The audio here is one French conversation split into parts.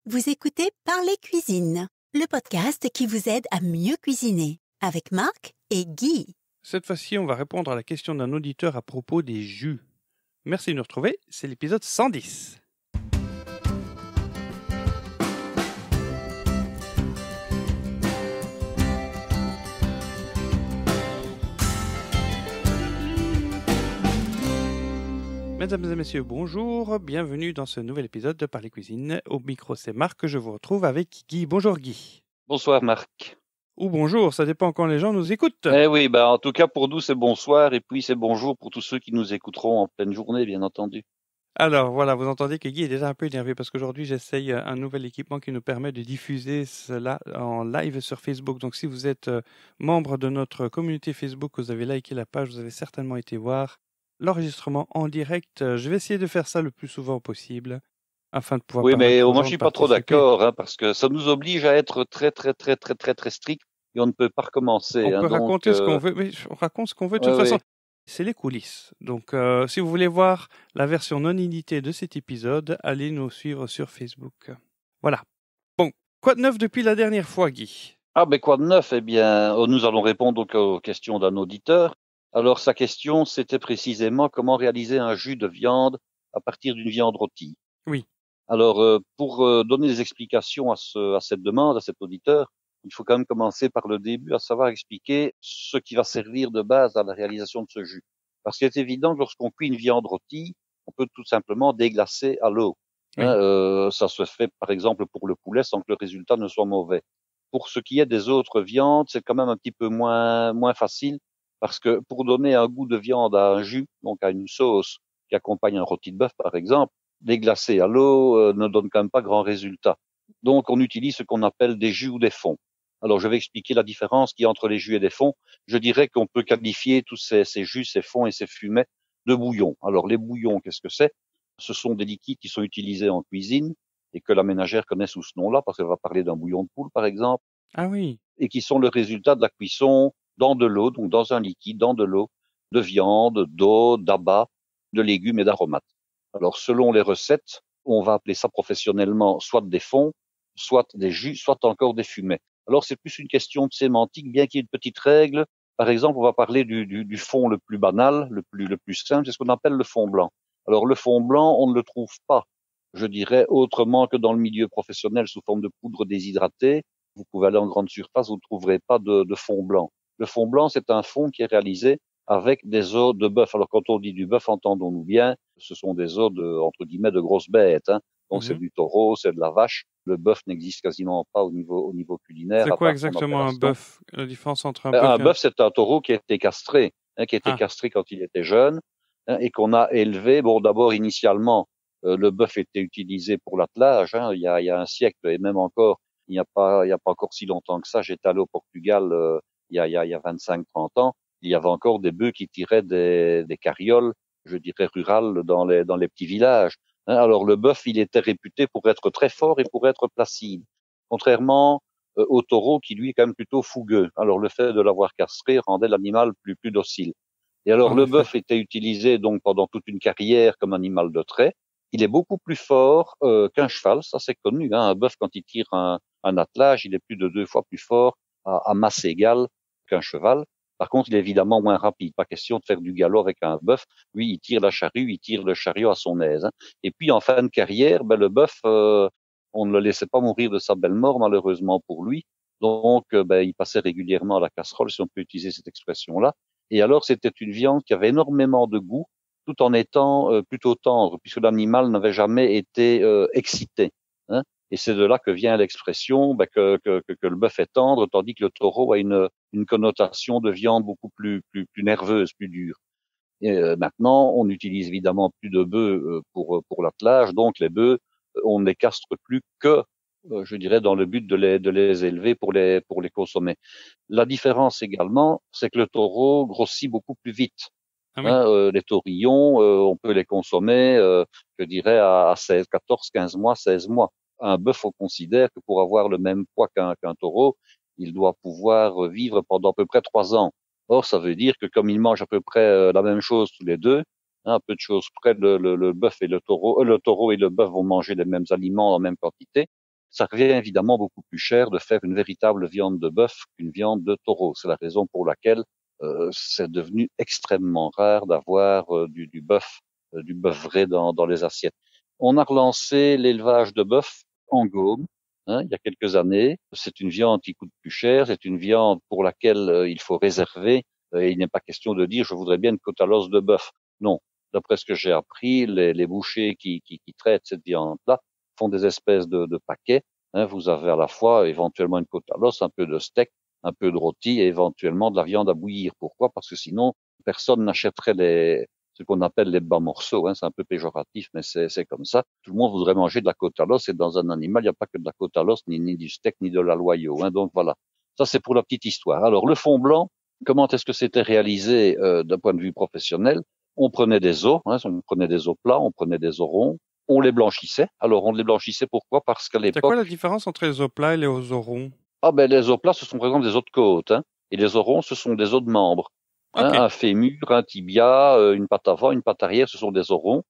Vous écoutez Parler Cuisine, le podcast qui vous aide à mieux cuisiner, avec Marc et Guy. Cette fois-ci, on va répondre à la question d'un auditeur à propos des jus. Merci de nous retrouver, c'est l'épisode 110. Mesdames et messieurs, bonjour, bienvenue dans ce nouvel épisode de Parler Cuisine. Au micro, c'est Marc, je vous retrouve avec Guy. Bonjour Guy. Bonsoir Marc. Ou bonjour, ça dépend quand les gens nous écoutent. Eh oui, en tout cas pour nous c'est bonsoir et puis c'est bonjour pour tous ceux qui nous écouteront en pleine journée, bien entendu. Alors voilà, vous entendez que Guy est déjà un peu énervé parce qu'aujourd'hui j'essaye un nouvel équipement qui nous permet de diffuser cela en live sur Facebook. Donc si vous êtes membre de notre communauté Facebook, vous avez liké la page, vous avez certainement été voir l'enregistrement en direct. Je vais essayer de faire ça le plus souvent possible afin de pouvoir Oui, permettre mais aux moi gens je suis de pas trop participer. d'accord parce que ça nous oblige à être très strict et on ne peut pas recommencer. On peut raconter ce qu'on veut, mais on raconte ce qu'on veut de toute façon. C'est les coulisses. Donc, si vous voulez voir la version non éditée de cet épisode, allez nous suivre sur Facebook. Voilà. Bon, quoi de neuf depuis la dernière fois, Guy? Quoi de neuf? Eh bien, nous allons répondre donc aux questions d'un auditeur. Alors, sa question, c'était précisément comment réaliser un jus de viande à partir d'une viande rôtie. Oui. Alors, pour donner des explications à cette demande, à cet auditeur, il faut quand même commencer par le début, à savoir expliquer ce qui va servir de base à la réalisation de ce jus. Parce qu'il est évident que lorsqu'on cuit une viande rôtie, on peut tout simplement déglacer à l'eau. Oui. Ça se fait par exemple pour le poulet sans que le résultat ne soit mauvais. Pour ce qui est des autres viandes, c'est quand même un petit peu moins facile parce que pour donner un goût de viande à un jus, donc à une sauce qui accompagne un rôti de bœuf par exemple, déglacer à l'eau ne donne quand même pas grand résultat. Donc on utilise ce qu'on appelle des jus ou des fonds. Alors je vais expliquer la différence qu'il y a entre les jus et les fonds. Je dirais qu'on peut qualifier tous ces jus, ces fonds et ces fumets de bouillons. Alors les bouillons, qu'est-ce que c'est? Ce sont des liquides qui sont utilisés en cuisine et que la ménagère connaît sous ce nom-là parce qu'elle va parler d'un bouillon de poule par exemple. Ah oui. Et qui sont le résultat de la cuisson dans de l'eau, donc dans un liquide, dans de l'eau, de viande, d'eau, d'abats, de légumes et d'aromates. Alors selon les recettes, on va appeler ça professionnellement soit des fonds, soit des jus, soit encore des fumets. Alors c'est plus une question de sémantique, bien qu'il y ait une petite règle. Par exemple, on va parler du fond le plus banal, le plus simple, c'est ce qu'on appelle le fond blanc. Alors le fond blanc, on ne le trouve pas, je dirais, autrement que dans le milieu professionnel sous forme de poudre déshydratée. Vous pouvez aller en grande surface, vous ne trouverez pas de fond blanc. Le fond blanc, c'est un fond qui est réalisé avec des os de bœuf. Alors quand on dit du bœuf, entendons-nous bien, ce sont des os de, entre guillemets, de grosses bêtes. Donc c'est du taureau, c'est de la vache. Le bœuf n'existe quasiment pas au niveau culinaire. C'est quoi exactement un bœuf? La différence entre un bœuf un bœuf, c'est un taureau qui a été castré, qui a été castré quand il était jeune, et qu'on a élevé. Bon, d'abord initialement, le bœuf était utilisé pour l'attelage. Il y a un siècle et même encore. Il n'y a pas encore si longtemps que ça. J'étais allé au Portugal il y a 25-30 ans. Il y avait encore des bœufs qui tiraient des carrioles, je dirais rurales, dans les petits villages. Alors le bœuf, il était réputé pour être très fort et pour être placide, contrairement au taureau qui lui est quand même plutôt fougueux. Alors le fait de l'avoir castré rendait l'animal plus docile. Et alors le bœuf était utilisé donc pendant toute une carrière comme animal de trait. Il est beaucoup plus fort qu'un cheval, ça c'est connu. Un bœuf, quand il tire un attelage, il est plus de 2 fois plus fort à masse égale qu'un cheval. Par contre, il est évidemment moins rapide. Pas question de faire du galop avec un bœuf. Lui, il tire la charrue, il tire le chariot à son aise. Et puis, en fin de carrière, le bœuf, on ne le laissait pas mourir de sa belle mort, malheureusement pour lui. Donc, il passait régulièrement à la casserole, si on peut utiliser cette expression-là. Et alors, c'était une viande qui avait énormément de goût, tout en étant plutôt tendre, puisque l'animal n'avait jamais été excité. Et c'est de là que vient l'expression que le bœuf est tendre, tandis que le taureau a une connotation de viande beaucoup plus nerveuse, plus dure. Et maintenant, on n'utilise évidemment plus de bœufs pour l'attelage, donc les bœufs, on ne les castre plus que, je dirais, dans le but de les élever pour les consommer. La différence également, c'est que le taureau grossit beaucoup plus vite. Les taurillons, on peut les consommer, je dirais, à 16, 14, 15 mois, 16 mois. Un bœuf, on considère que pour avoir le même poids qu'un taureau, il doit pouvoir vivre pendant à peu près 3 ans. Or, ça veut dire que comme ils mangent à peu près la même chose tous les deux, un peu de choses près, le bœuf et le taureau et le bœuf vont manger les mêmes aliments en même quantité. Ça revient évidemment beaucoup plus cher de faire une véritable viande de bœuf qu'une viande de taureau. C'est la raison pour laquelle c'est devenu extrêmement rare d'avoir du bœuf vrai dans les assiettes. On a relancé l'élevage de bœuf en Gaume, il y a quelques années. C'est une viande qui coûte plus cher, c'est une viande pour laquelle il faut réserver. Il n'est pas question de dire je voudrais bien une côte à l'os de bœuf. Non, d'après ce que j'ai appris, les bouchers qui traitent cette viande-là font des espèces de paquets. Vous avez à la fois éventuellement une côte à l'os, un peu de steak, un peu de rôti et éventuellement de la viande à bouillir. Pourquoi? Parce que sinon, personne n'achèterait ce qu'on appelle les bas morceaux. C'est un peu péjoratif, mais c'est comme ça. Tout le monde voudrait manger de la côte à l'os et dans un animal, il n'y a pas que de la côte à l'os, ni du steak, ni de la loyau. Donc voilà. Ça, c'est pour la petite histoire. Alors, le fond blanc, comment est-ce que c'était réalisé d'un point de vue professionnel? On prenait des os, on prenait des os plats, on prenait des os ronds, on les blanchissait. Alors, on les blanchissait pourquoi? Parce qu'à C'est quoi l'époque... la différence entre les os plats et les os ronds? Les os plats, ce sont par exemple des os de côte, et les os ronds, ce sont des os de membres. Okay. Un fémur, un tibia, une patte avant, une patte arrière, ce sont des os ronds,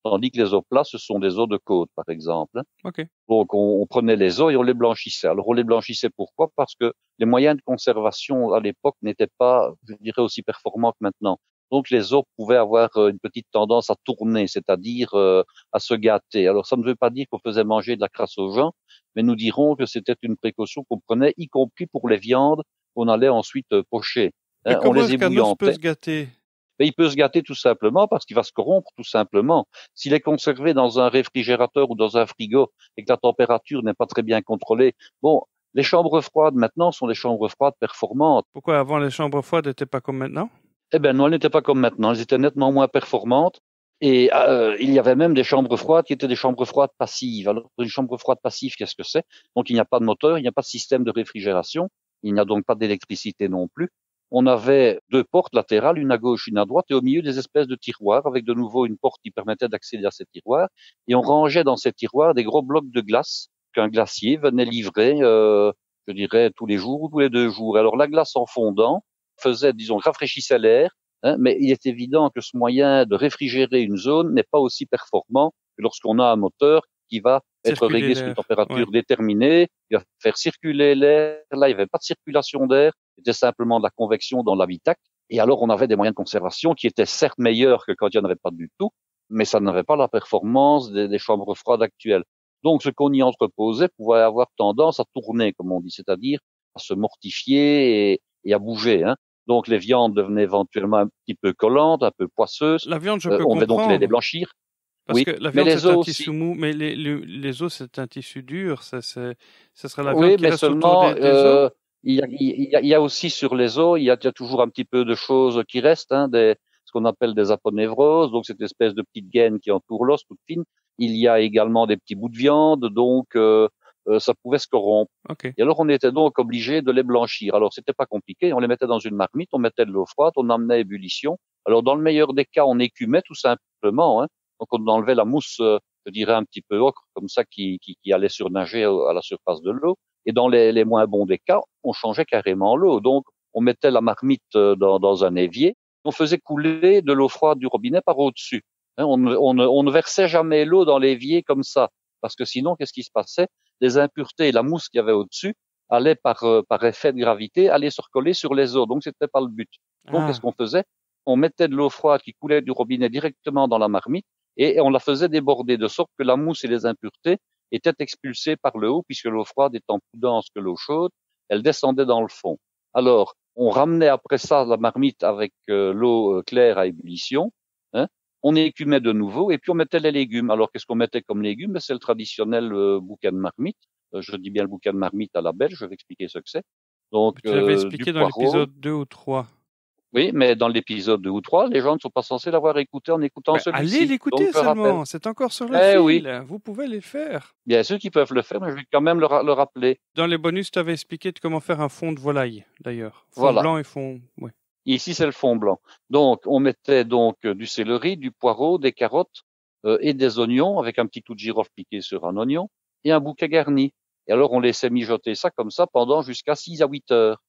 tandis que les os plats, ce sont des os de côte, par exemple. Okay. Donc, on prenait les os et on les blanchissait. Alors, on les blanchissait pourquoi? Parce que les moyens de conservation à l'époque n'étaient pas, je dirais, aussi performants que maintenant. Donc, les os pouvaient avoir une petite tendance à tourner, c'est-à-dire à se gâter. Alors, ça ne veut pas dire qu'on faisait manger de la crasse aux gens, mais nous dirons que c'était une précaution qu'on prenait, y compris pour les viandes qu'on allait ensuite pocher. Mais On comment les est-ce qu'un os peut ébouillantait. se gâter? Il peut se gâter tout simplement parce qu'il va se corrompre tout simplement. S'il est conservé dans un réfrigérateur ou dans un frigo et que la température n'est pas très bien contrôlée, les chambres froides maintenant sont des chambres froides performantes. Pourquoi avant les chambres froides n'étaient pas comme maintenant? Non, elles n'étaient pas comme maintenant. Elles étaient nettement moins performantes. Et il y avait même des chambres froides qui étaient des chambres froides passives. Alors, une chambre froide passive, qu'est-ce que c'est? Donc, il n'y a pas de moteur, il n'y a pas de système de réfrigération, il n'y a donc pas d'électricité non plus. On avait deux portes latérales, une à gauche, une à droite, et au milieu des espèces de tiroirs, avec de nouveau une porte qui permettait d'accéder à ces tiroirs. Et on rangeait dans ces tiroirs des gros blocs de glace qu'un glacier venait livrer, je dirais, tous les jours ou tous les 2 jours. Alors, la glace en fondant faisait, disons, rafraîchissait l'air, mais il est évident que ce moyen de réfrigérer une zone n'est pas aussi performant que lorsqu'on a un moteur qui va être réglé sur une température déterminée, il va faire circuler l'air. Là, il n'y avait pas de circulation d'air, c'était simplement de la convection dans l'habitacle. Et alors, on avait des moyens de conservation qui étaient certes meilleurs que quand il n'y en avait pas du tout, mais ça n'avait pas la performance des chambres froides actuelles. Donc, ce qu'on y entreposait pouvait avoir tendance à tourner, comme on dit, c'est-à-dire à se mortifier et à bouger. Donc, les viandes devenaient éventuellement un petit peu collantes, un peu poisseuses. La viande, je peux on devait comprendre. donc les blanchir. Parce que la viande, c'est un tissu mou, mais les os, c'est un tissu dur. Ça serait la viande qui reste autour des os. Il y a aussi sur les os, il y a toujours un petit peu de choses qui restent, ce qu'on appelle des aponevroses, donc cette espèce de petite gaine qui entoure l'os, toute fine. Il y a également des petits bouts de viande, donc ça pouvait se corrompre. Okay. Et alors on était donc obligé de les blanchir. Alors c'était pas compliqué, on les mettait dans une marmite, on mettait de l'eau froide, on emmenait à ébullition. Alors dans le meilleur des cas, on écumait tout simplement. Donc on enlevait la mousse, je dirais un petit peu ocre, comme ça, qui allait surnager à la surface de l'eau. Et dans les moins bons des cas, on changeait carrément l'eau. Donc on mettait la marmite dans un évier, on faisait couler de l'eau froide du robinet par au-dessus. On ne versait jamais l'eau dans l'évier comme ça, parce que sinon, qu'est-ce qui se passait? Les impuretés et la mousse qu'il y avait au-dessus allaient par effet de gravité aller se recoller sur les os. Donc c'était pas le but. Donc qu'est-ce qu'on faisait? On mettait de l'eau froide qui coulait du robinet directement dans la marmite et on la faisait déborder de sorte que la mousse et les impuretés étaient expulsées par le haut, puisque l'eau froide étant plus dense que l'eau chaude, elle descendait dans le fond. Alors, on ramenait après ça la marmite avec l'eau claire à ébullition, on écumait de nouveau et puis on mettait les légumes. Alors, qu'est-ce qu'on mettait comme légumes? C'est le traditionnel bouquet de marmite. Je dis bien le bouquet de marmite à la belge, je vais expliquer ce que c'est. Donc, tu l'avais expliqué dans l'épisode 2 ou 3. Oui, mais dans l'épisode 2 ou 3, les gens ne sont pas censés l'avoir écouté en écoutant celui-ci. Allez l'écouter seulement, c'est encore sur le fil, oui. Vous pouvez les faire. Bien sûr qu'ils peuvent le faire, mais je vais quand même le rappeler. Dans les bonus, tu avais expliqué comment faire un fond de volaille, d'ailleurs. Fond blanc et fond... Oui. Ici, c'est le fond blanc. Donc, on mettait donc du céleri, du poireau, des carottes et des oignons, avec un petit clou de girofle piqué sur un oignon, et un bouquet garni. Et alors, on laissait mijoter ça comme ça pendant jusqu'à 6 à 8 heures.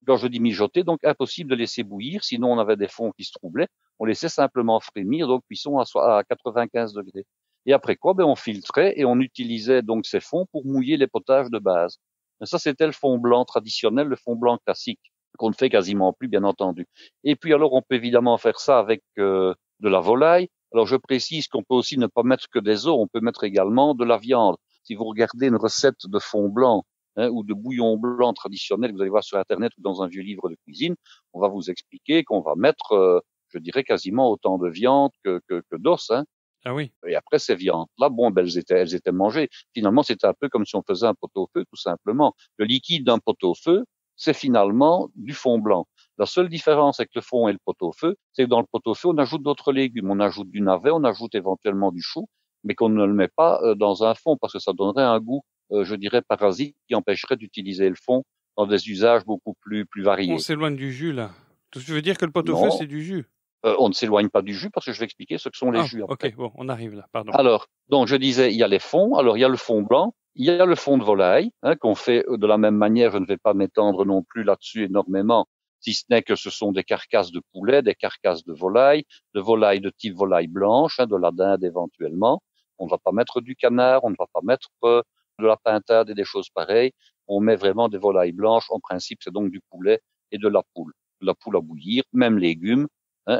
Quand je dis mijoter, donc impossible de laisser bouillir, sinon on avait des fonds qui se troublaient. On laissait simplement frémir, donc cuisson à 95 degrés. Et après quoi, on filtrait et on utilisait donc ces fonds pour mouiller les potages de base. Et ça, c'était le fond blanc traditionnel, le fond blanc classique, qu'on ne fait quasiment plus, bien entendu. Et puis alors, on peut évidemment faire ça avec de la volaille. Alors, je précise qu'on peut aussi ne pas mettre que des os, on peut mettre également de la viande. Si vous regardez une recette de fond blanc ou de bouillon blanc traditionnel, vous allez voir sur Internet ou dans un vieux livre de cuisine, on va vous expliquer qu'on va mettre, je dirais, quasiment autant de viande que d'os. Ah oui. Et après, ces viandes-là, elles étaient mangées. Finalement, c'était un peu comme si on faisait un pot-au-feu, tout simplement. Le liquide d'un pot-au-feu, c'est finalement du fond blanc. La seule différence avec le fond et le pot-au-feu, c'est que dans le pot-au-feu, on ajoute d'autres légumes. On ajoute du navet, on ajoute éventuellement du chou, mais qu'on ne le met pas dans un fond parce que ça donnerait un goût, je dirais, parasite qui empêcherait d'utiliser le fond dans des usages beaucoup plus variés. On s'éloigne du jus, là. Tu veux dire que le pot-au-feu, c'est du jus? On ne s'éloigne pas du jus parce que je vais expliquer ce que sont les jus après. Ok, bon, on arrive là, pardon. Alors, donc je disais, il y a les fonds. Alors, il y a le fond blanc, il y a le fond de volaille, qu'on fait de la même manière. Je ne vais pas m'étendre non plus là-dessus énormément, si ce n'est que ce sont des carcasses de poulet, des carcasses de volaille de type volaille blanche, de la dinde éventuellement. On ne va pas mettre du canard, on ne va pas mettre de la pintade et des choses pareilles. On met vraiment des volailles blanches. En principe, c'est donc du poulet et de la poule. De la poule à bouillir, même légumes.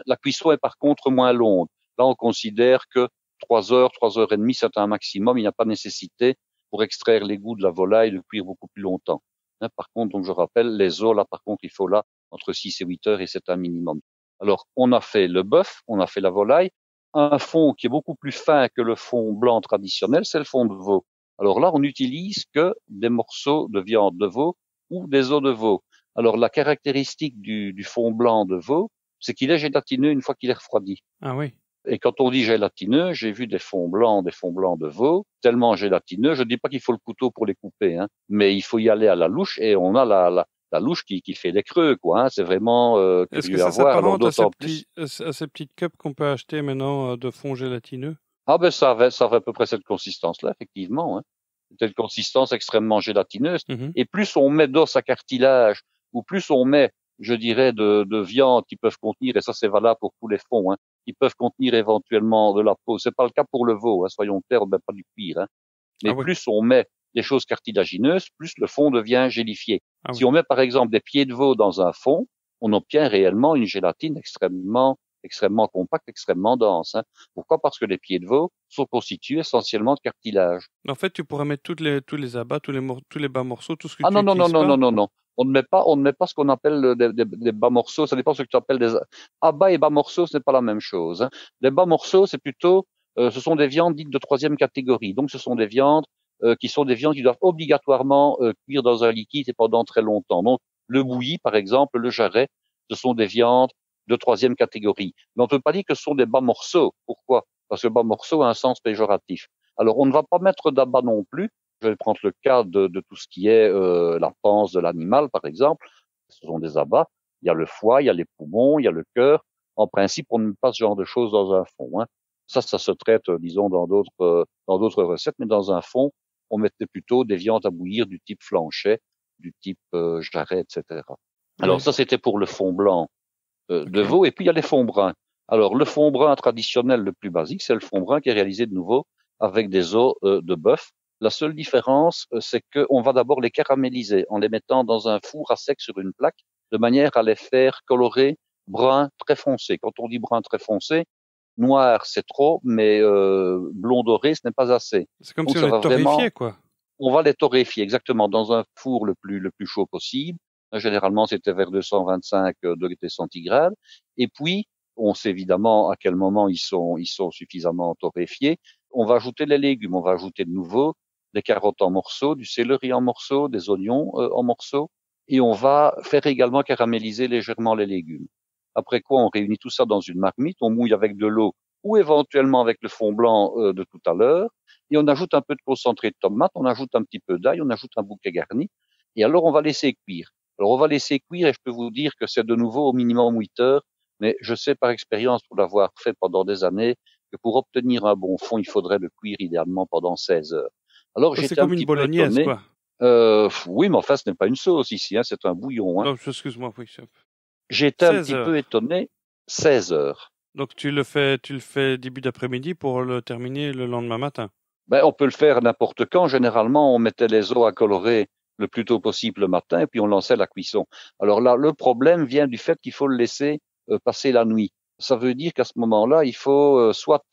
La cuisson est par contre moins longue. Là, on considère que 3 heures et demie, c'est un maximum. Il n'y a pas nécessité pour extraire les goûts de la volaille de cuire beaucoup plus longtemps. Par contre, donc je rappelle, les os, là, par contre, il faut là entre 6 et 8 heures et c'est un minimum. Alors, on a fait le bœuf, on a fait la volaille. Un fond qui est beaucoup plus fin que le fond blanc traditionnel, c'est le fond de veau. Alors là, on n'utilise que des morceaux de viande de veau ou des os de veau. Alors, la caractéristique du fond blanc de veau, c'est qu'il est gélatineux une fois qu'il est refroidi. Ah oui. Et quand on dit gélatineux, j'ai vu des fonds blancs de veau, tellement gélatineux. Je dis pas qu'il faut le couteau pour les couper, mais il faut y aller à la louche et on a la louche qui fait des creux, quoi. C'est vraiment Est-ce que curieux ça à voir. Alors s'apparente d'autant plus à ces petites cups qu'on peut acheter maintenant de fond gélatineux? Ah ben ça avait à peu près cette consistance-là, effectivement. C'était une consistance extrêmement gélatineuse. Et plus on met d'os à cartilage, ou plus on met, je dirais, de viande qui peuvent contenir, et ça c'est valable pour tous les fonds, qui peuvent contenir éventuellement de la peau. C'est pas le cas pour le veau, soyons clairs, pas du cuir. Mais plus on met des choses cartilagineuses, plus le fond devient gélifié. Si on met par exemple des pieds de veau dans un fond, on obtient réellement une gélatine extrêmement compacte, extrêmement dense. Pourquoi? Parce que les pieds de veau sont constitués essentiellement de cartilage. En fait, tu pourrais mettre tous les abats, tous les bas morceaux, tout ce que tu non. utilises On ne met pas ce qu'on appelle des bas morceaux. Ça dépend de ce que tu appelles des abats et bas morceaux. Ce n'est pas la même chose. Les bas morceaux, c'est plutôt, ce sont des viandes dites de troisième catégorie. Donc, ce sont des viandes qui doivent obligatoirement cuire dans un liquide et pendant très longtemps. Donc, le bouilli, par exemple, le jarret, ce sont des viandes de troisième catégorie. Mais on ne peut pas dire que ce sont des bas morceaux. Pourquoi? Parce que bas morceau a un sens péjoratif. Alors, on ne va pas mettre d'abat non plus. Je vais prendre le cas de tout ce qui est la panse de l'animal, par exemple. Ce sont des abats. Il y a le foie, il y a les poumons, il y a le cœur. En principe, on ne met pas ce genre de choses dans un fond. Ça se traite, disons, dans d'autres recettes, mais dans un fond, on mettait plutôt des viandes à bouillir du type flanchet, du type jarret, etc. Alors ça, c'était pour le fond blanc de veau. Et puis, il y a les fonds bruns. Alors, le fond brun traditionnel le plus basique, c'est le fond brun qui est réalisé de nouveau avec des os de bœuf. La seule différence, c'est qu'on va d'abord les caraméliser en les mettant dans un four à sec sur une plaque, de manière à les faire colorer brun très foncé. Quand on dit brun très foncé, noir c'est trop, mais blond doré ce n'est pas assez. C'est comme si on les torréfiait, quoi. On va les torréfier exactement dans un four le plus chaud possible. Généralement, c'était vers 225 degrés centigrades. Et puis, on sait évidemment à quel moment ils sont suffisamment torréfiés. On va ajouter les légumes. On va ajouter de nouveau des carottes en morceaux, du céleri en morceaux, des oignons en morceaux. Et on va faire également caraméliser légèrement les légumes. Après quoi, on réunit tout ça dans une marmite. On mouille avec de l'eau ou éventuellement avec le fond blanc de tout à l'heure. Et on ajoute un peu de concentré de tomate, on ajoute un petit peu d'ail, on ajoute un bouquet garni. Et alors, on va laisser cuire. Alors, on va laisser cuire et je peux vous dire que c'est de nouveau au minimum 8 heures. Mais je sais par expérience, pour l'avoir fait pendant des années, que pour obtenir un bon fond, il faudrait le cuire idéalement pendant 16 heures. Alors, j'étais un petit peu étonné. Quoi. Oui, mais enfin, ce n'est pas une sauce ici, c'est un bouillon. Non, excuse-moi, oui, chef. J'étais un petit peu étonné. 16 heures. Donc tu le fais début d'après-midi pour le terminer le lendemain matin. Ben, on peut le faire n'importe quand. Généralement, on mettait les os à colorer le plus tôt possible le matin et puis on lançait la cuisson. Alors là, le problème vient du fait qu'il faut le laisser passer la nuit. Ça veut dire qu'à ce moment-là, il faut soit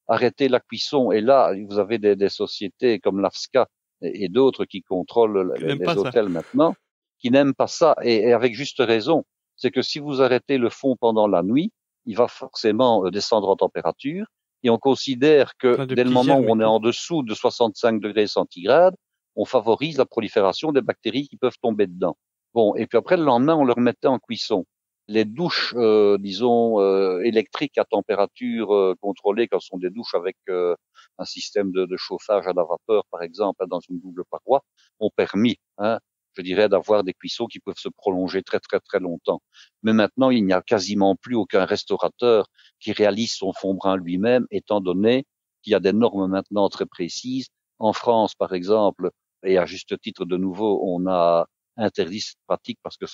arrêter la cuisson et là, vous avez des sociétés comme l'AFSCA et d'autres qui contrôlent les hôtels maintenant, qui n'aiment pas ça et avec juste raison. C'est que si vous arrêtez le fond pendant la nuit, il va forcément descendre en température. Et on considère que dès le moment où on est en dessous de 65 degrés centigrades, on favorise la prolifération des bactéries qui peuvent tomber dedans. Bon, et puis après le lendemain, on le remettait en cuisson. Les douches, électriques à température contrôlée, quand ce sont des douches avec un système de chauffage à la vapeur, par exemple, dans une double paroi, ont permis, je dirais, d'avoir des cuissons qui peuvent se prolonger très très très longtemps. Mais maintenant, il n'y a quasiment plus aucun restaurateur qui réalise son fond brun lui-même, étant donné qu'il y a des normes maintenant très précises. En France, par exemple, et à juste titre de nouveau, on a interdit cette pratique parce que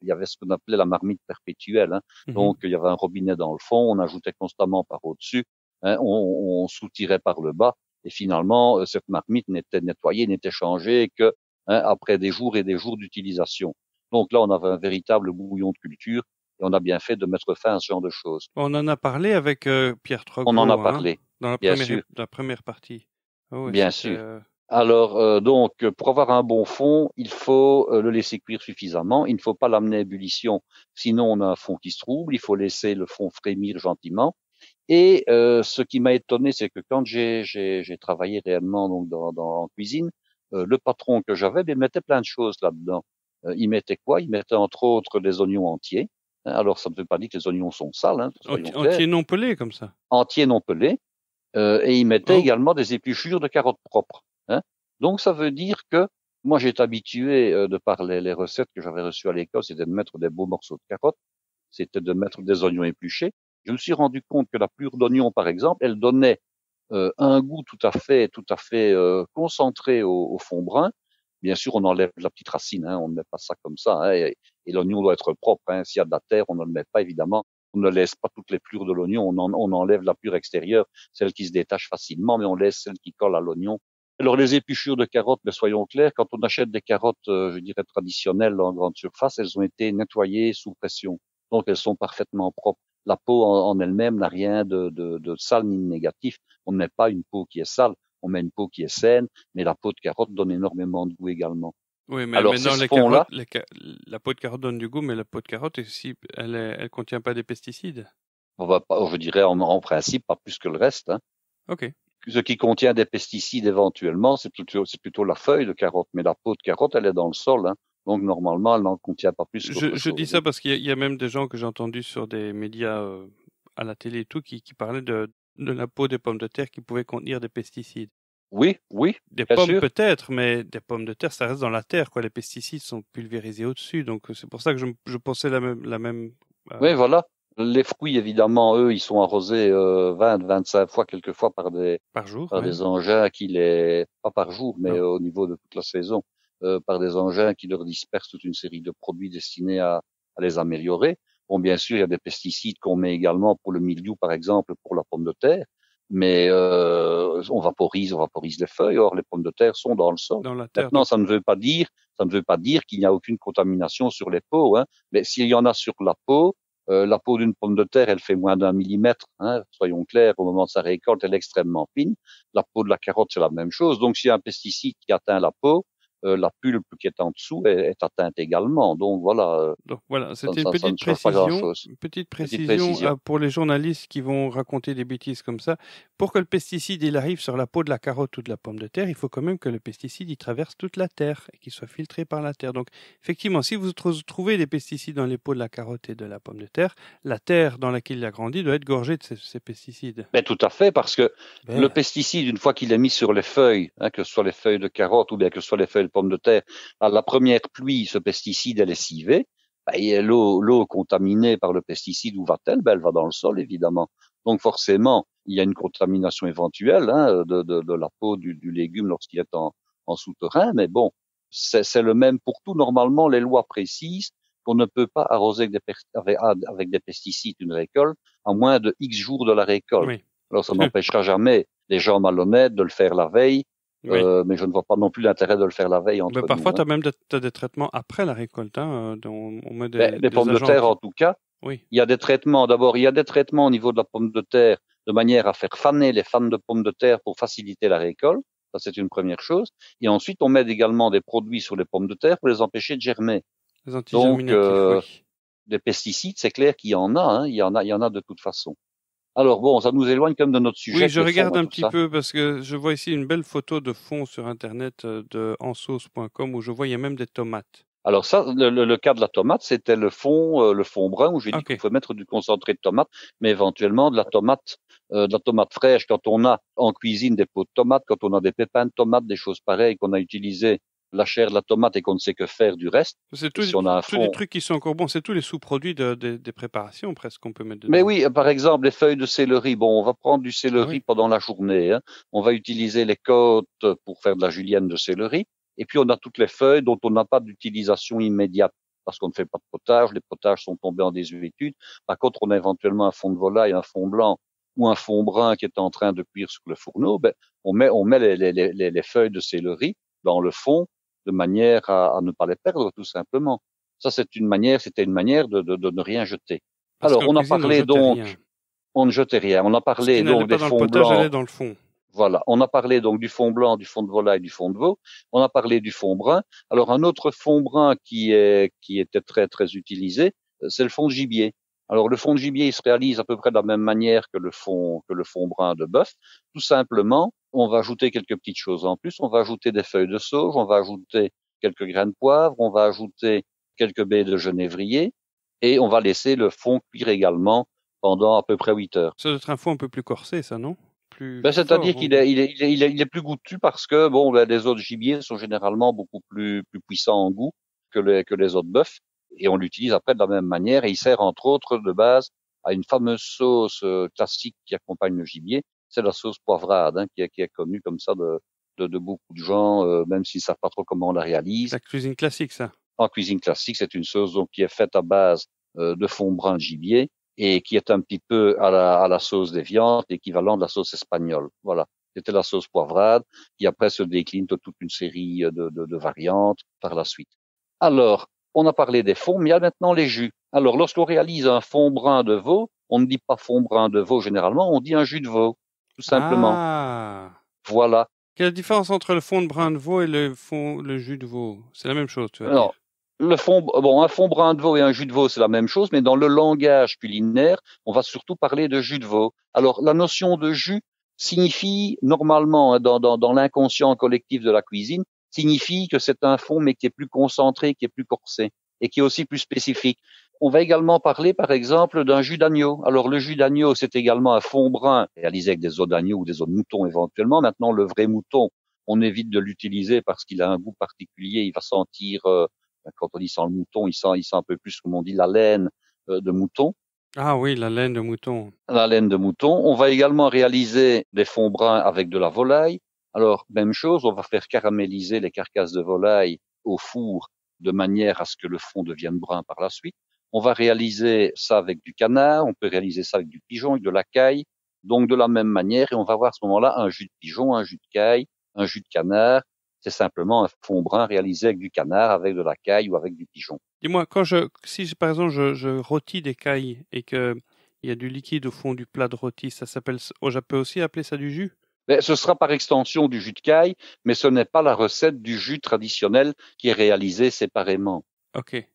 il y avait ce qu'on appelait la marmite perpétuelle. Donc, il y avait un robinet dans le fond, on ajoutait constamment par au-dessus, on soutirait par le bas, et finalement, cette marmite n'était nettoyée, n'était changée que après des jours et des jours d'utilisation. Donc là, on avait un véritable bouillon de culture et on a bien fait de mettre fin à ce genre de choses. On en a parlé avec Pierre Trogros. On en a parlé, dans la première partie. Oh, bien sûr. Alors, donc, pour avoir un bon fond, il faut le laisser cuire suffisamment. Il ne faut pas l'amener à ébullition, sinon on a un fond qui se trouble. Il faut laisser le fond frémir gentiment. Et ce qui m'a étonné, c'est que quand j'ai travaillé réellement donc en cuisine, le patron que j'avais, il mettait plein de choses là-dedans. Il mettait quoi? Il mettait entre autres des oignons entiers. Alors, ça ne veut pas dire que les oignons sont sales. Entiers non pelés, comme ça. Entiers non pelés. Et il mettait également des épluchures de carottes propres. Donc, ça veut dire que moi, j'étais habitué de par les recettes que j'avais reçues à l'école, c'était de mettre des beaux morceaux de carottes, c'était de mettre des oignons épluchés. Je me suis rendu compte que la pure d'oignon, par exemple, elle donnait un goût tout à fait concentré au fond brun. Bien sûr, on enlève la petite racine, on ne met pas ça comme ça, et l'oignon doit être propre. S'il y a de la terre, on ne le met pas, évidemment. On ne laisse pas toutes les plures de l'oignon, on enlève la plure extérieure, celle qui se détache facilement, mais on laisse celle qui colle à l'oignon. Alors, les épluchures de carottes, mais soyons clairs, quand on achète des carottes, je dirais traditionnelles en grande surface, elles ont été nettoyées sous pression. Donc, elles sont parfaitement propres. La peau en elle-même n'a rien de sale ni de négatif. On ne met pas une peau qui est sale, on met une peau qui est saine, mais la peau de carotte donne énormément de goût également. Oui, mais alors, maintenant, les carottes, la peau de carotte donne du goût, mais la peau de carotte, elle contient pas des pesticides. Je dirais en principe pas plus que le reste. Ok. Ce qui contient des pesticides éventuellement, c'est plutôt la feuille de carotte, mais la peau de carotte, elle est dans le sol. Donc normalement, elle n'en contient pas plus. Je dis ça parce qu'il y a même des gens que j'ai entendus sur des médias à la télé et tout qui parlaient de la peau des pommes de terre qui pouvait contenir des pesticides. Oui. Des pommes peut-être, mais des pommes de terre, ça reste dans la terre, quoi. Les pesticides sont pulvérisés au-dessus, donc c'est pour ça que je pensais la même. Oui, voilà. Les fruits, évidemment, eux, ils sont arrosés 20-25 fois, quelquefois par des engins pas par jour, mais au niveau de toute la saison, par des engins qui leur dispersent toute une série de produits destinés à les améliorer. Bon, bien sûr, il y a des pesticides qu'on met également pour le mildiou, par exemple, pour la pomme de terre, mais on vaporise les feuilles. Or, les pommes de terre sont dans le sol. Dans la terre. Maintenant, ça ne veut pas dire qu'il n'y a aucune contamination sur les peaux, mais s'il y en a sur la peau d'une pomme de terre, elle fait moins d'1 millimètre, soyons clairs, au moment de sa récolte, elle est extrêmement fine. La peau de la carotte, c'est la même chose. Donc, s'il y a un pesticide qui atteint la peau, la pulpe qui est en dessous est atteinte également. Donc voilà. C'était une petite précision pour les journalistes qui vont raconter des bêtises comme ça. Pour que le pesticide il arrive sur la peau de la carotte ou de la pomme de terre, il faut quand même que le pesticide il traverse toute la terre et qu'il soit filtré par la terre. Donc effectivement, si vous trouvez des pesticides dans les peaux de la carotte et de la pomme de terre, la terre dans laquelle il a grandi doit être gorgée de ces pesticides. Mais tout à fait, parce que le pesticide, une fois qu'il est mis sur les feuilles, que ce soit les feuilles de carotte ou bien que ce soit les feuilles de pomme de terre, à la première pluie, ce pesticide est lessivé, et l'eau contaminée par le pesticide, où va-t-elle? Elle va dans le sol, évidemment. Donc forcément, il y a une contamination éventuelle de la peau du légume lorsqu'il est en souterrain, mais bon, c'est le même pour tout. Normalement, les lois précisent qu'on ne peut pas arroser avec des pesticides une récolte à moins de X jours de la récolte. Oui. Alors ça n'empêchera jamais les gens malhonnêtes de le faire la veille, Oui. mais je ne vois pas non plus l'intérêt de le faire la veille entre nous. Parfois, hein. tu as même des traitements après la récolte. Hein, on met Les pommes de terre, en tout cas, oui. il y a des traitements. D'abord, il y a des traitements au niveau de la pomme de terre de manière à faire faner les fans de pommes de terre pour faciliter la récolte. Ça, c'est une première chose. Et ensuite, on met également des produits sur les pommes de terre pour les empêcher de germer. Les antigerminatifs, oui. Des pesticides, c'est clair qu'il y en a, hein. Il y en a de toute façon. Alors bon, ça nous éloigne quand même de notre sujet. Oui, je regarde un petit peu parce que je vois ici une belle photo de fond sur Internet de ensauce.com où je vois il y a même des tomates. Alors ça, le cas de la tomate, c'était le fond brun où j'ai dit qu'il faut mettre du concentré de tomate, mais éventuellement de la tomate fraîche. Quand on a en cuisine des pots de tomates, quand on a des pépins de tomates, des choses pareilles, qu'on a utilisé la chair de la tomate et qu'on ne sait que faire du reste. C'est tous les trucs qui sont encore bons, c'est tous les sous-produits des préparations presque qu'on peut mettre dedans. Mais oui, par exemple, les feuilles de céleri. Bon, on va prendre du céleri pendant la journée. Hein. On va utiliser les côtes pour faire de la julienne de céleri. Et puis, on a toutes les feuilles dont on n'a pas d'utilisation immédiate parce qu'on ne fait pas de potage. Les potages sont tombés en désuétude. Par contre, on a éventuellement un fond de volaille, un fond blanc ou un fond brun qui est en train de cuire sur le fourneau. Ben, on met les feuilles de céleri dans le fond de manière à ne pas les perdre, tout simplement. Ça, c'était une manière de ne rien jeter. Alors, on a parlé donc, on ne jetait rien. On a parlé donc des fonds blancs. Allait dans le fond. Voilà. On a parlé donc du fond blanc, du fond de volaille, du fond de veau. On a parlé du fond brun. Alors, un autre fond brun qui était très, très utilisé, c'est le fond de gibier. Alors, le fond de gibier, il se réalise à peu près de la même manière que le fond brun de bœuf. Tout simplement, on va ajouter quelques petites choses en plus. On va ajouter des feuilles de sauge, on va ajouter quelques grains de poivre, on va ajouter quelques baies de genévrier et on va laisser le fond cuire également pendant à peu près 8 heures. Ça doit être un fond un peu plus corsé, ça, non? C'est-à-dire qu'il est plus goûtu parce que bon, les autres gibiers sont généralement beaucoup plus puissants en goût que les autres bœufs et on l'utilise après de la même manière et il sert entre autres de base à une fameuse sauce classique qui accompagne le gibier, c'est la sauce poivrade, hein, qui est connue comme ça de beaucoup de gens, même s'ils savent pas trop comment on la réalise. La cuisine classique, ça. En cuisine classique, c'est une sauce donc qui est faite à base de fond brun de gibier et qui est un petit peu à la sauce des viandes, l'équivalent de la sauce espagnole. Voilà. C'était la sauce poivrade, qui après se décline de toute une série de variantes par la suite. Alors, on a parlé des fonds, mais il y a maintenant les jus. Alors, lorsqu'on réalise un fond brun de veau, on ne dit pas fond brun de veau généralement, on dit un jus de veau, tout simplement. Ah. Voilà. Quelle est la différence entre le fond de brun de veau et le jus de veau? C'est la même chose, tu vas dire. Un fond brun de veau et un jus de veau, c'est la même chose, mais dans le langage culinaire, on va surtout parler de jus de veau. Alors, la notion de jus signifie, normalement, hein, dans l'inconscient collectif de la cuisine, signifie que c'est un fond, mais qui est plus concentré, qui est plus corsé, et qui est aussi plus spécifique. On va également parler, par exemple, d'un jus d'agneau. Alors, le jus d'agneau, c'est également un fond brun, réalisé avec des os d'agneau ou des os de mouton éventuellement. Maintenant, le vrai mouton, on évite de l'utiliser parce qu'il a un goût particulier, il va sentir... quand on dit sent le mouton, il sent un peu plus, comme on dit, la laine de mouton. Ah oui, la laine de mouton. La laine de mouton. On va également réaliser des fonds bruns avec de la volaille. Alors, même chose, on va faire caraméliser les carcasses de volaille au four de manière à ce que le fond devienne brun par la suite. On va réaliser ça avec du canard, on peut réaliser ça avec du pigeon, avec de la caille. Donc, de la même manière, et on va avoir à ce moment-là un jus de pigeon, un jus de caille, un jus de canard. C'est simplement un fond brun réalisé avec du canard, avec de la caille ou avec du pigeon. Dis-moi, si par exemple je rôtis des cailles et qu'il y a du liquide au fond du plat de rôti, ça s'appelle, je peux aussi appeler ça du jus? Mais ce sera par extension du jus de caille, mais ce n'est pas la recette du jus traditionnel qui est réalisée séparément. Ok.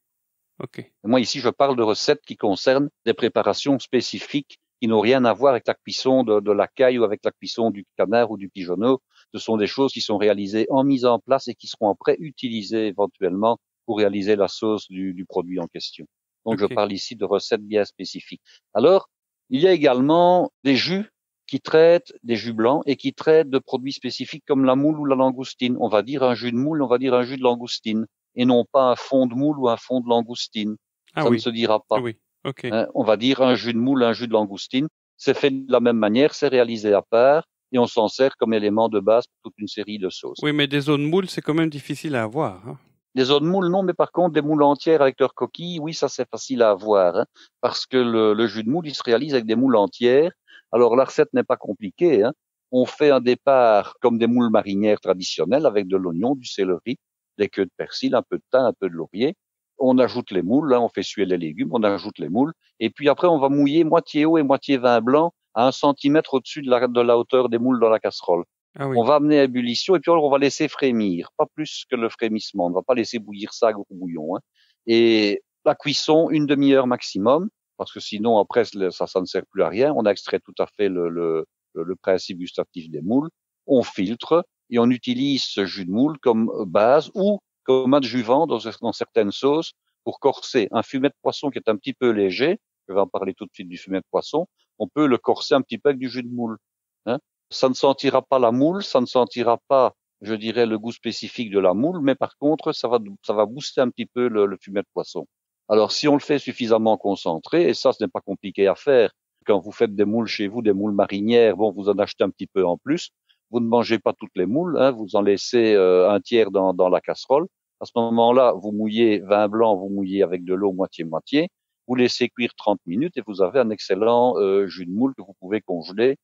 Moi ici, je parle de recettes qui concernent des préparations spécifiques qui n'ont rien à voir avec la cuisson de la caille ou avec la cuisson du canard ou du pigeonneau. Ce sont des choses qui sont réalisées en mise en place et qui seront après utilisées éventuellement pour réaliser la sauce du produit en question. Donc, je parle ici de recettes bien spécifiques. Alors, il y a également des jus qui traitent des jus blancs et qui traitent de produits spécifiques comme la moule ou la langoustine. On va dire un jus de moule, on va dire un jus de langoustine et non pas un fond de moule ou un fond de langoustine. Ça ne se dira pas. Oui. Okay. On va dire un jus de moule, un jus de langoustine. C'est fait de la même manière, c'est réalisé à part et on s'en sert comme élément de base pour toute une série de sauces. Oui, mais des os de moule, c'est quand même difficile à avoir. Hein. Des œufs de moule, non, mais par contre, des moules entières avec leurs coquilles, oui, ça c'est facile à avoir, hein, parce que le jus de moule, il se réalise avec des moules entières. Alors la recette n'est pas compliquée, hein. On fait un départ comme des moules marinières traditionnelles avec de l'oignon, du céleri, des queues de persil, un peu de thym, un peu de laurier. On ajoute les moules, hein, on fait suer les légumes, on ajoute les moules, et puis après on va mouiller moitié eau et moitié vin blanc à 1 centimètre au-dessus de la hauteur des moules dans la casserole. Ah oui. On va amener à ébullition et puis on va laisser frémir, pas plus que le frémissement. On ne va pas laisser bouillir ça à gros bouillon, hein. Et la cuisson, 1/2 heure maximum, parce que sinon après ça ne sert plus à rien. On a extrait tout à fait le principe gustatif des moules. On filtre et on utilise ce jus de moule comme base ou comme adjuvant dans certaines sauces pour corser un fumet de poisson qui est un petit peu léger. Je vais en parler tout de suite du fumet de poisson. On peut le corser un petit peu avec du jus de moule, hein. Ça ne sentira pas la moule, ça ne sentira pas, je dirais, le goût spécifique de la moule, mais par contre, ça va booster un petit peu le fumet de poisson. Alors, si on le fait suffisamment concentré, et ça, ce n'est pas compliqué à faire, quand vous faites des moules chez vous, des moules marinières, bon, vous en achetez un petit peu en plus. Vous ne mangez pas toutes les moules, hein, vous en laissez un tiers dans la casserole. À ce moment-là, vous mouillez vin blanc, vous mouillez avec de l'eau moitié-moitié. Vous laissez cuire 30 minutes et vous avez un excellent jus de moule que vous pouvez congeler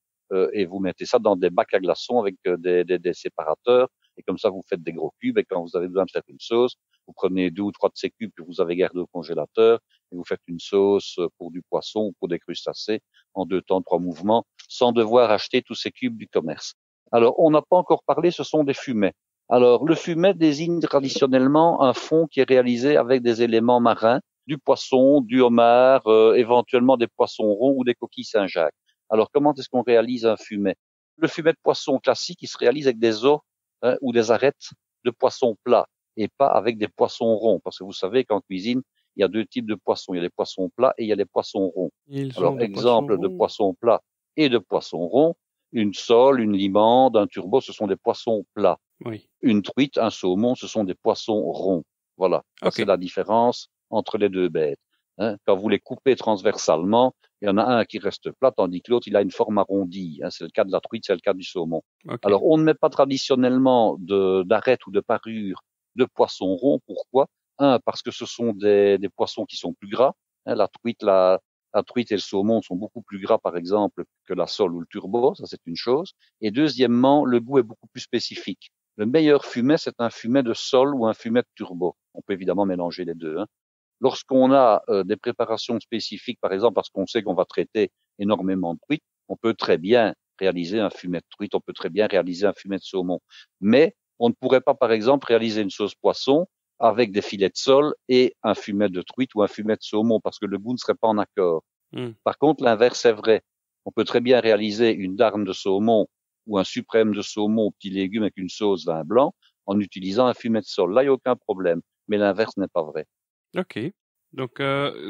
et vous mettez ça dans des bacs à glaçons avec des séparateurs. Et comme ça, vous faites des gros cubes. Et quand vous avez besoin de faire une sauce, vous prenez 2 ou 3 de ces cubes que vous avez gardés au congélateur et vous faites une sauce pour du poisson ou pour des crustacés en 2 temps, 3 mouvements, sans devoir acheter tous ces cubes du commerce. Alors, on n'a pas encore parlé, ce sont des fumets. Alors, le fumet désigne traditionnellement un fond qui est réalisé avec des éléments marins, du poisson, du homard, éventuellement des poissons ronds ou des coquilles Saint-Jacques. Alors, comment est-ce qu'on réalise un fumet? Le fumet de poisson classique, il se réalise avec des os ou des arêtes de poisson plat et pas avec des poissons ronds. Parce que vous savez qu'en cuisine, il y a 2 types de poissons. Il y a les poissons plats et il y a les poissons ronds. Alors, exemple de poissons plats et de poissons ronds, une sole, une limande, un turbot, ce sont des poissons plats. Oui. Une truite, un saumon, ce sont des poissons ronds. Voilà, Okay. C'est la différence entre les deux bêtes. Hein. Quand vous les coupez transversalement, il y en a un qui reste plat, tandis que l'autre, il a une forme arrondie. Hein. C'est le cas de la truite, c'est le cas du saumon. Okay. Alors, on ne met pas traditionnellement d'arêtes ou de parures de poissons ronds. Pourquoi? Parce que ce sont des poissons qui sont plus gras. Hein. La truite et le saumon sont beaucoup plus gras, par exemple, que la sole ou le turbot. Ça, c'est une chose. Et deuxièmement, le goût est beaucoup plus spécifique. Le meilleur fumet, c'est un fumet de sole ou un fumet de turbot. On peut évidemment mélanger les deux, hein. Lorsqu'on a des préparations spécifiques, par exemple, parce qu'on sait qu'on va traiter énormément de truite, on peut très bien réaliser un fumet de truite, on peut très bien réaliser un fumet de saumon. Mais on ne pourrait pas, par exemple, réaliser une sauce poisson avec des filets de sole et un fumet de truite ou un fumet de saumon, parce que le goût ne serait pas en accord. Par contre, l'inverse est vrai. On peut très bien réaliser une darne de saumon ou un suprême de saumon aux petits légumes avec une sauce vin blanc en utilisant un fumet de sole. Là, il n'y a aucun problème. Mais l'inverse n'est pas vrai. Ok. Donc,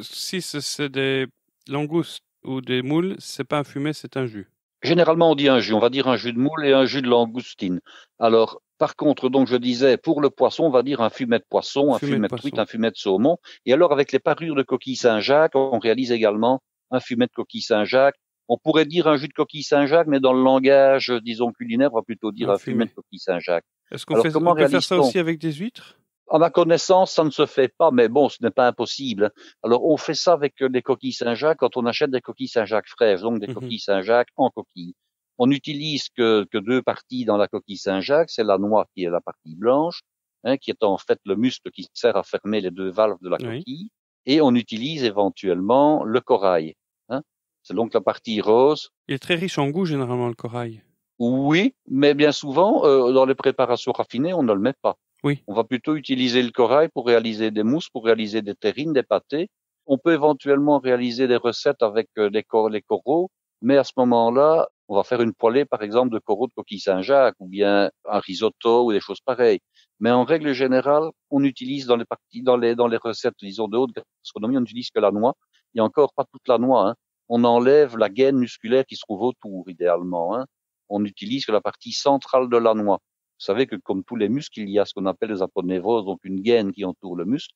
si c'est des langoustes ou des moules, c'est pas un fumet, c'est un jus. Généralement, on dit un jus. On va dire un jus de moule et un jus de langoustine. Alors, par contre, donc je disais, pour le poisson, on va dire un fumet de poisson, un fumet de truite, un fumet de saumon. Et alors, avec les parures de coquille Saint-Jacques, on réalise également un fumet de coquille Saint-Jacques. On pourrait dire un jus de coquille Saint-Jacques, mais dans le langage, disons, culinaire, on va plutôt dire un fumet de coquille Saint-Jacques. Est-ce qu'on peut faire ça aussi avec des huîtres? À ma connaissance, ça ne se fait pas, mais bon, ce n'est pas impossible. Alors, on fait ça avec des coquilles Saint-Jacques quand on achète des coquilles Saint-Jacques fraîches, donc des coquilles Saint-Jacques en coquille. On n'utilise que 2 parties dans la coquille Saint-Jacques, c'est la noix qui est la partie blanche, hein, qui est en fait le muscle qui sert à fermer les 2 valves de la coquille, et on utilise éventuellement le corail. Hein. C'est donc la partie rose. Il est très riche en goût, généralement, le corail. Oui, mais bien souvent, dans les préparations raffinées, on ne le met pas. Oui. On va plutôt utiliser le corail pour réaliser des mousses, pour réaliser des terrines, des pâtés. On peut éventuellement réaliser des recettes avec les coraux, mais à ce moment-là, on va faire une poêlée, par exemple, de coraux de coquille Saint-Jacques, ou bien un risotto, ou des choses pareilles. Mais en règle générale, on utilise dans les recettes, disons, de haute gastronomie, on n'utilise que la noix. Il n'y a encore pas toute la noix, hein. On enlève la gaine musculaire qui se trouve autour, idéalement, hein. On n'utilise que la partie centrale de la noix. Vous savez que comme tous les muscles, il y a ce qu'on appelle les aponévroses, donc une gaine qui entoure le muscle.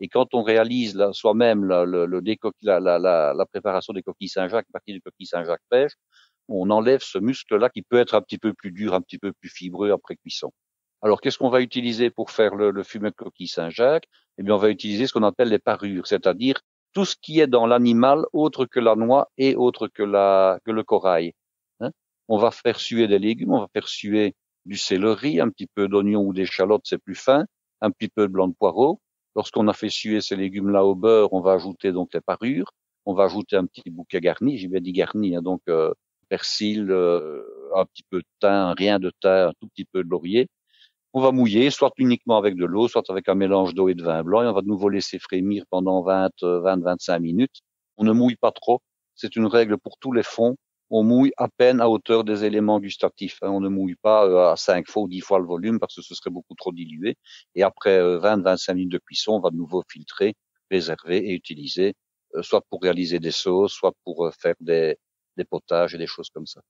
Et quand on réalise soi-même la préparation des coquilles Saint-Jacques, à partir des coquilles Saint-Jacques pêche, on enlève ce muscle-là qui peut être un petit peu plus dur, un petit peu plus fibreux après cuisson. Alors, qu'est-ce qu'on va utiliser pour faire le fumet de coquille Saint-Jacques? Eh bien, on va utiliser ce qu'on appelle les parures, c'est-à-dire tout ce qui est dans l'animal autre que la noix et autre que le corail. Hein. On va faire suer des légumes, on va faire suer du céleri, un petit peu d'oignon ou d'échalote, c'est plus fin, un petit peu de blanc de poireau. Lorsqu'on a fait suer ces légumes-là au beurre, on va ajouter donc les parures. On va ajouter un petit bouquet garni, j'ai bien dit garni, hein, donc persil, un petit peu de thym, rien de thym, un tout petit peu de laurier. On va mouiller, soit uniquement avec de l'eau, soit avec un mélange d'eau et de vin blanc, et on va de nouveau laisser frémir pendant 20-25 minutes. On ne mouille pas trop. C'est une règle pour tous les fonds. On mouille à peine à hauteur des éléments gustatifs. Hein. On ne mouille pas à 5 fois ou 10 fois le volume parce que ce serait beaucoup trop dilué. Et après 20-25 minutes de cuisson, on va de nouveau filtrer, réserver et utiliser, soit pour réaliser des sauces, soit pour faire des potages et des choses comme ça.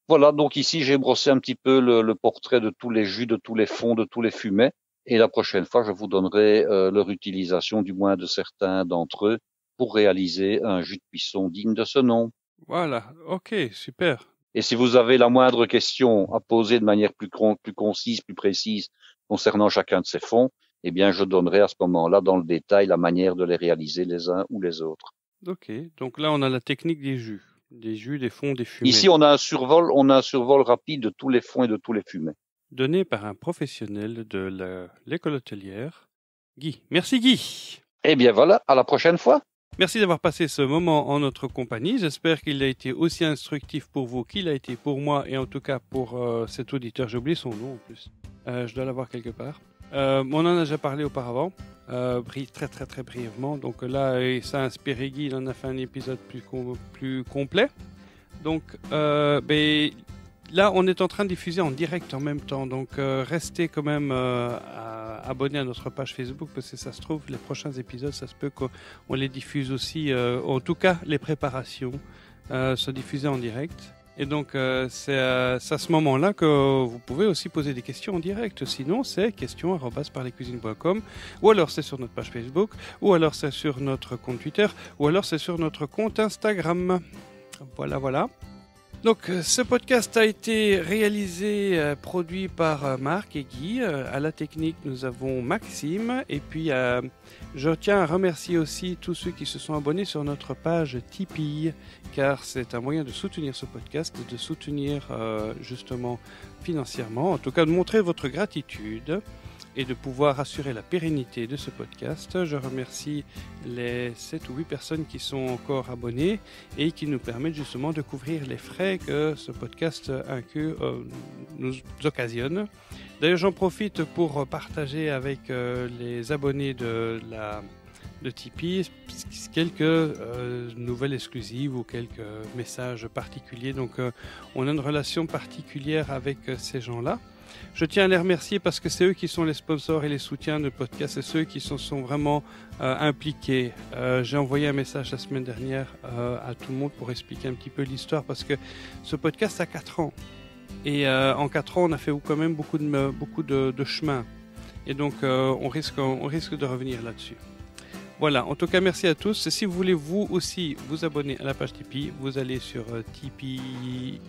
Voilà, donc ici j'ai brossé un petit peu le portrait de tous les jus, de tous les fonds, de tous les fumets. Et la prochaine fois, je vous donnerai leur utilisation, du moins de certains d'entre eux, pour réaliser un jus de cuisson digne de ce nom. Voilà, ok, super. Et si vous avez la moindre question à poser de manière plus concise, plus précise concernant chacun de ces fonds, eh bien je donnerai à ce moment-là dans le détail la manière de les réaliser les uns ou les autres. Ok, donc là on a la technique des jus, des fonds, des fumets. Ici on a un survol rapide de tous les fonds et de tous les fumets. Donné par un professionnel de l'école hôtelière, Guy. Merci Guy. Eh bien voilà, à la prochaine fois. Merci d'avoir passé ce moment en notre compagnie. J'espère qu'il a été aussi instructif pour vous qu'il a été pour moi et en tout cas pour cet auditeur. J'ai oublié son nom en plus. Je dois l'avoir quelque part. On en a déjà parlé auparavant, très brièvement. Donc là, ça a inspiré Guy. Il en a fait un épisode plus complet. Donc là, on est en train de diffuser en direct en même temps. Donc restez quand même abonnés à notre page Facebook parce que ça se trouve, les prochains épisodes, ça se peut qu'on les diffuse aussi. En tout cas, les préparations se diffuser en direct. Et donc, c'est à ce moment-là que vous pouvez aussi poser des questions en direct. Sinon, c'est questions@parlescuisines.com ou alors c'est sur notre page Facebook ou alors c'est sur notre compte Twitter ou alors c'est sur notre compte Instagram. Voilà. Donc, ce podcast a été réalisé, produit par Marc et Guy. À la technique, nous avons Maxime. Et puis, je tiens à remercier aussi tous ceux qui se sont abonnés sur notre page Tipeee, car c'est un moyen de soutenir ce podcast, de soutenir justement financièrement, en tout cas de montrer votre gratitude et de pouvoir assurer la pérennité de ce podcast. Je remercie les 7 ou 8 personnes qui sont encore abonnées et qui nous permettent justement de couvrir les frais que ce podcast nous occasionne. D'ailleurs, j'en profite pour partager avec les abonnés de Tipeee quelques nouvelles exclusives ou quelques messages particuliers. Donc, on a une relation particulière avec ces gens-là. Je tiens à les remercier parce que c'est eux qui sont les sponsors et les soutiens de podcast, c'est ceux qui sont vraiment impliqués. J'ai envoyé un message la semaine dernière à tout le monde pour expliquer un petit peu l'histoire parce que ce podcast a 4 ans. Et en 4 ans, on a fait quand même beaucoup de chemin. Et donc, on risque de revenir là-dessus. Voilà, en tout cas, merci à tous. Si vous voulez vous aussi vous abonner à la page Tipeee, vous allez sur Tipeee,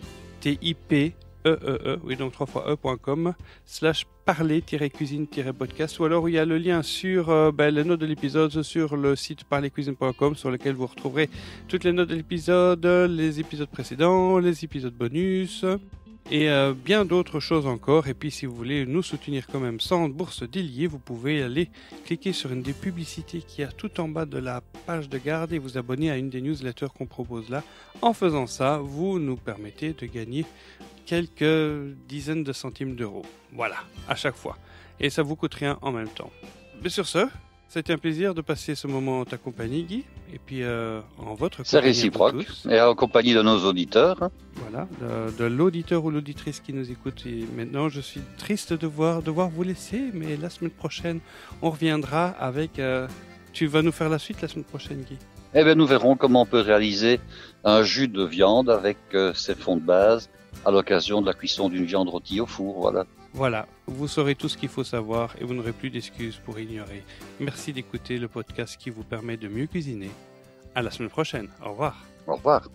oui, donc 3 fois e.com/parler-cuisine-podcast ou alors il y a le lien sur les notes de l'épisode sur le site parlercuisine.com sur lequel vous retrouverez toutes les notes de l'épisode, les épisodes précédents, les épisodes bonus et bien d'autres choses encore. Et puis si vous voulez nous soutenir quand même sans bourse déliée, vous pouvez aller cliquer sur une des publicités qui est tout en bas de la page de garde et vous abonner à une des newsletters qu'on propose là. En faisant ça, vous nous permettez de gagner quelques dizaines de centimes d'euros. Voilà, à chaque fois. Et ça vous coûte rien en même temps. Mais sur ce, c'était un plaisir de passer ce moment en ta compagnie, Guy. Et puis en votre compagnie. C'est réciproque. Et en compagnie de nos auditeurs. Voilà, de l'auditeur ou l'auditrice qui nous écoute. Et maintenant, je suis triste de devoir vous laisser. Mais la semaine prochaine, on reviendra avec... Tu vas nous faire la suite la semaine prochaine, Guy? Eh bien, nous verrons comment on peut réaliser un jus de viande avec ses fonds de base à l'occasion de la cuisson d'une viande rôtie au four, Voilà, vous saurez tout ce qu'il faut savoir et vous n'aurez plus d'excuses pour ignorer. Merci d'écouter le podcast qui vous permet de mieux cuisiner. À la semaine prochaine, au revoir. Au revoir.